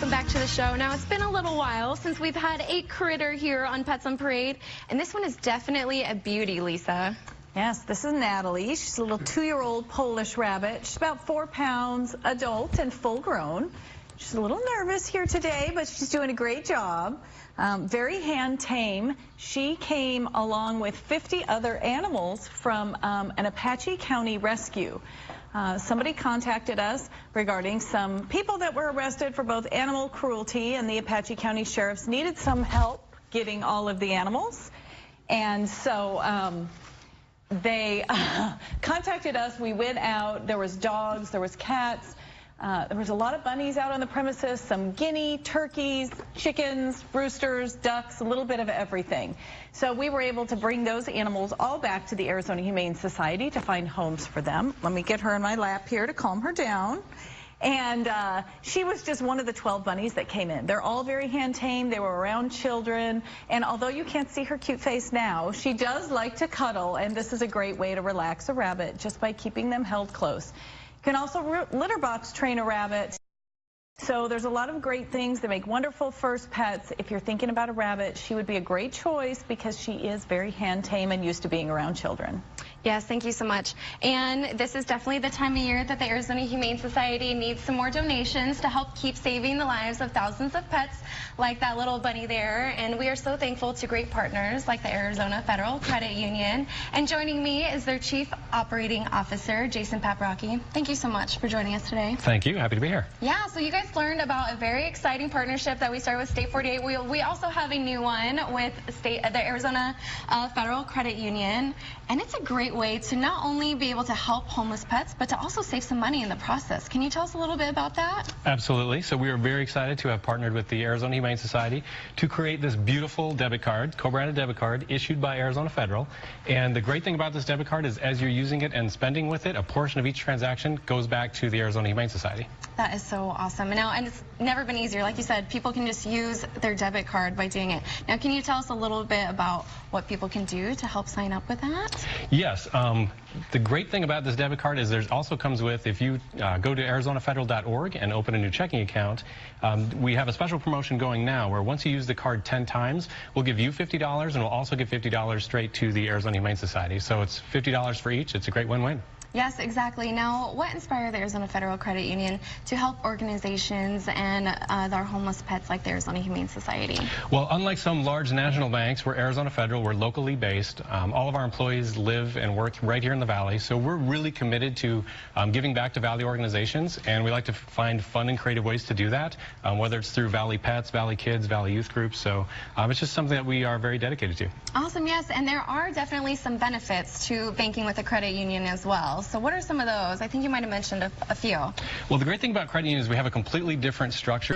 welcome back to the show. Now, it's been a little while since we've had a critter here on Pets on Parade, and this one is definitely a beauty, Lisa. Yes, this is Natalie. She's a little 2-year-old Polish rabbit. She's about 4 pounds, adult and full grown. She's a little nervous here today, but she's doing a great job. Very hand tame. She came along with 50 other animals from an Apache County rescue. Somebody contacted us regarding some people that were arrested for both animal cruelty, and the Apache County sheriffs needed some help getting all of the animals. And so they contacted us. We went out. There was dogs, there was cats. There was a lot of bunnies out on the premises, some guinea, turkeys, chickens, roosters, ducks, a little bit of everything. So we were able to bring those animals all back to the Arizona Humane Society to find homes for them. Let me get her in my lap here to calm her down. And she was just one of the 12 bunnies that came in. They're all very hand tamed. They were around children. And although you can't see her cute face now, she does like to cuddle. And this is a great way to relax a rabbit just by keeping them held close. You can also litter box train a rabbit. So there's a lot of great things that make wonderful first pets. If you're thinking about a rabbit, she would be a great choice because she is very hand tame and used to being around children. Yes, thank you so much. And this is definitely the time of year that the Arizona Humane Society needs some more donations to help keep saving the lives of thousands of pets like that little bunny there. And we are so thankful to great partners like the Arizona Federal Credit Union. And joining me is their Chief Operating Officer, Jason Paprocki. Thank you so much for joining us today. Thank you. Happy to be here. Yeah, so you guys learned about a very exciting partnership that we started with State 48. We also have a new one with the Arizona Federal Credit Union. And it's a great way to not only be able to help homeless pets, but to also save some money in the process. Can you tell us a little bit about that? Absolutely. So we are very excited to have partnered with the Arizona Humane Society to create this beautiful debit card, co-branded debit card, issued by Arizona Federal. And the great thing about this debit card is as you're using it and spending with it, a portion of each transaction goes back to the Arizona Humane Society. That is so awesome. And it's never been easier. Like you said, people can just use their debit card by doing it. Now, can you tell us a little bit about what people can do to help sign up with that? Yes. The great thing about this debit card is there also comes with, if you go to arizonafederal.org and open a new checking account, we have a special promotion going now where once you use the card 10 times, we'll give you $50 and we'll also give $50 straight to the Arizona Humane Society. So it's $50 for each. It's a great win-win. Yes, exactly. Now, what inspired the Arizona Federal Credit Union to help organizations and our homeless pets like the Arizona Humane Society? Well, unlike some large national banks, we're Arizona Federal. We're locally based. All of our employees live and work right here in the Valley, so we're really committed to giving back to Valley organizations, and we like to find fun and creative ways to do that, whether it's through Valley Pets, Valley Kids, Valley Youth Groups. So it's just something that we are very dedicated to. Awesome, yes, and there are definitely some benefits to banking with a credit union as well. So what are some of those? I think you might have mentioned a few. Well, the great thing about credit unions is we have a completely different structure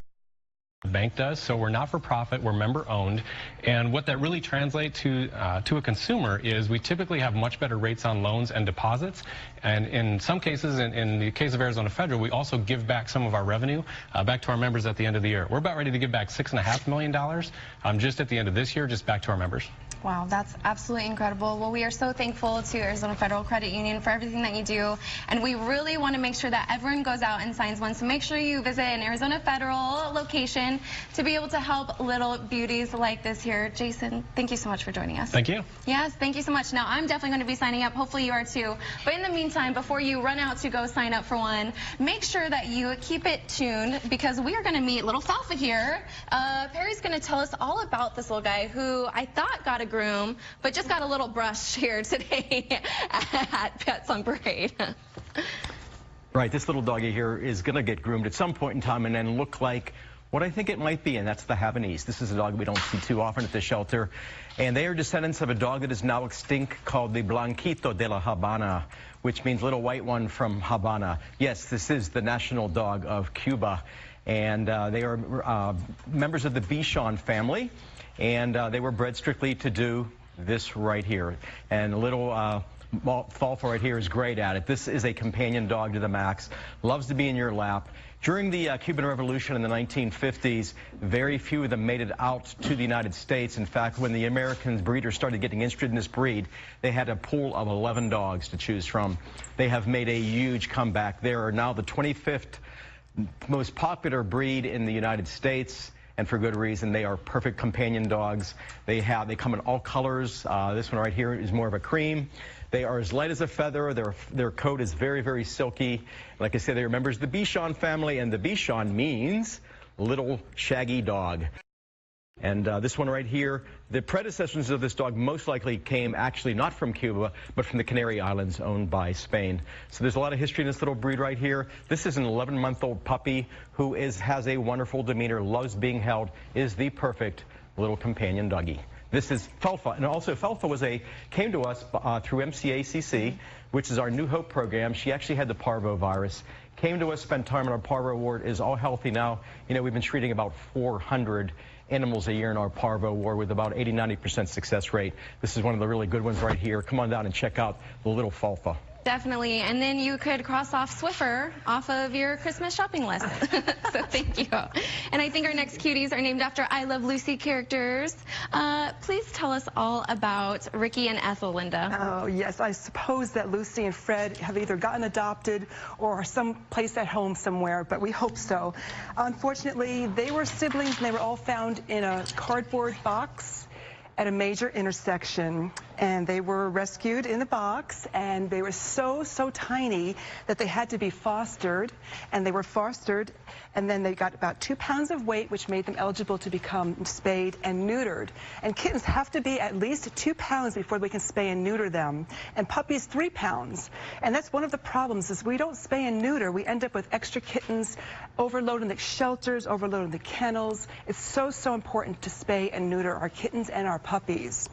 the bank does. So we're not for profit, we're member owned. And what that really translates to a consumer is we typically have much better rates on loans and deposits. And in some cases, in the case of Arizona Federal, we also give back some of our revenue back to our members at the end of the year. We're about ready to give back $6.5 million just at the end of this year, just back to our members. Wow, that's absolutely incredible. Well, we are so thankful to Arizona Federal Credit Union for everything that you do, and we really want to make sure that everyone goes out and signs one. So make sure you visit an Arizona Federal location to be able to help little beauties like this here. Jason, thank you so much for joining us. Thank you. Yes, thank you so much. Now, I'm definitely going to be signing up. Hopefully you are too. But in the meantime, before you run out to go sign up for one, make sure that you keep it tuned because we are going to meet little Falfa here. Perry's going to tell us all about this little guy who I thought got a groom, but just got a little brush here today at Pets on Parade. Right, this little doggy here is going to get groomed at some point in time and then look like what I think it might be, and that's the Havanese. This is a dog we don't see too often at the shelter, and they are descendants of a dog that is now extinct called the Blanquito de la Habana, which means little white one from Havana. Yes, this is the national dog of Cuba, and they are members of the Bichon family. And they were bred strictly to do this right here. And little Falfa right here is great at it. This is a companion dog to the max. Loves to be in your lap. During the Cuban Revolution in the 1950s, very few of them made it out to the United States. In fact, when the American breeders started getting interested in this breed, they had a pool of 11 dogs to choose from. They have made a huge comeback. They are now the 25th most popular breed in the United States, and for good reason. They are perfect companion dogs. They come in all colors. This one right here is more of a cream. They are as light as a feather. Their coat is very, very silky. Like I said, they are members of the Bichon family, and the Bichon means little shaggy dog. And this one right here, the predecessors of this dog most likely came actually not from Cuba, but from the Canary Islands, owned by Spain. So there's a lot of history in this little breed right here. This is an 11-month-old puppy who has a wonderful demeanor, loves being held, is the perfect little companion doggy. This is Felfa, and also Felfa came to us through MCACC, which is our New Hope program. She actually had the parvovirus. Came to us, spent time in our parvo ward, is all healthy now. You know, we've been treating about 400 animals a year in our parvo ward with about 80–90% success rate. This is one of the really good ones right here. Come on down and check out the little Felfa. Definitely, and then you could cross off Swiffer off of your Christmas shopping list. So thank you. And I think our next cuties are named after I Love Lucy characters. Please tell us all about Ricky and Ethel, Linda. Oh, yes. I suppose that Lucy and Fred have either gotten adopted or are someplace at home somewhere, but we hope so. Unfortunately, they were siblings, and they were all found in a cardboard box at a major intersection, and they were rescued in the box, and they were so tiny that they had to be fostered, and they were fostered, and then they got about 2 pounds of weight, which made them eligible to become spayed and neutered. And kittens have to be at least 2 pounds before we can spay and neuter them, and puppies 3 pounds. And that's one of the problems, is we don't spay and neuter. We end up with extra kittens, overloading the shelters, overloading the kennels. It's so important to spay and neuter our kittens and our puppies.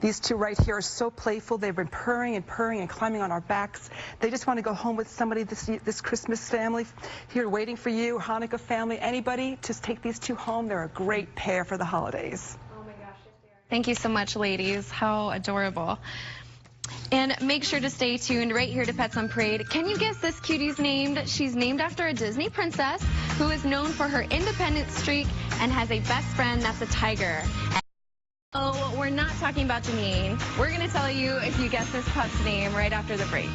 These two right here are so playful. They've been purring and climbing on our backs. They just want to go home with somebody this Christmas. Family here waiting for you, Hanukkah family, anybody, just take these two home. They're a great pair for the holidays. Oh my gosh. Thank you so much, ladies. How adorable. And make sure to stay tuned right here to Pets on Parade. Can you guess this cutie's named? She's named after a Disney princess who is known for her independent streak and has a best friend that's a tiger. Oh, we're not talking about Janine. We're going to tell you if you guess this pup's name right after the break.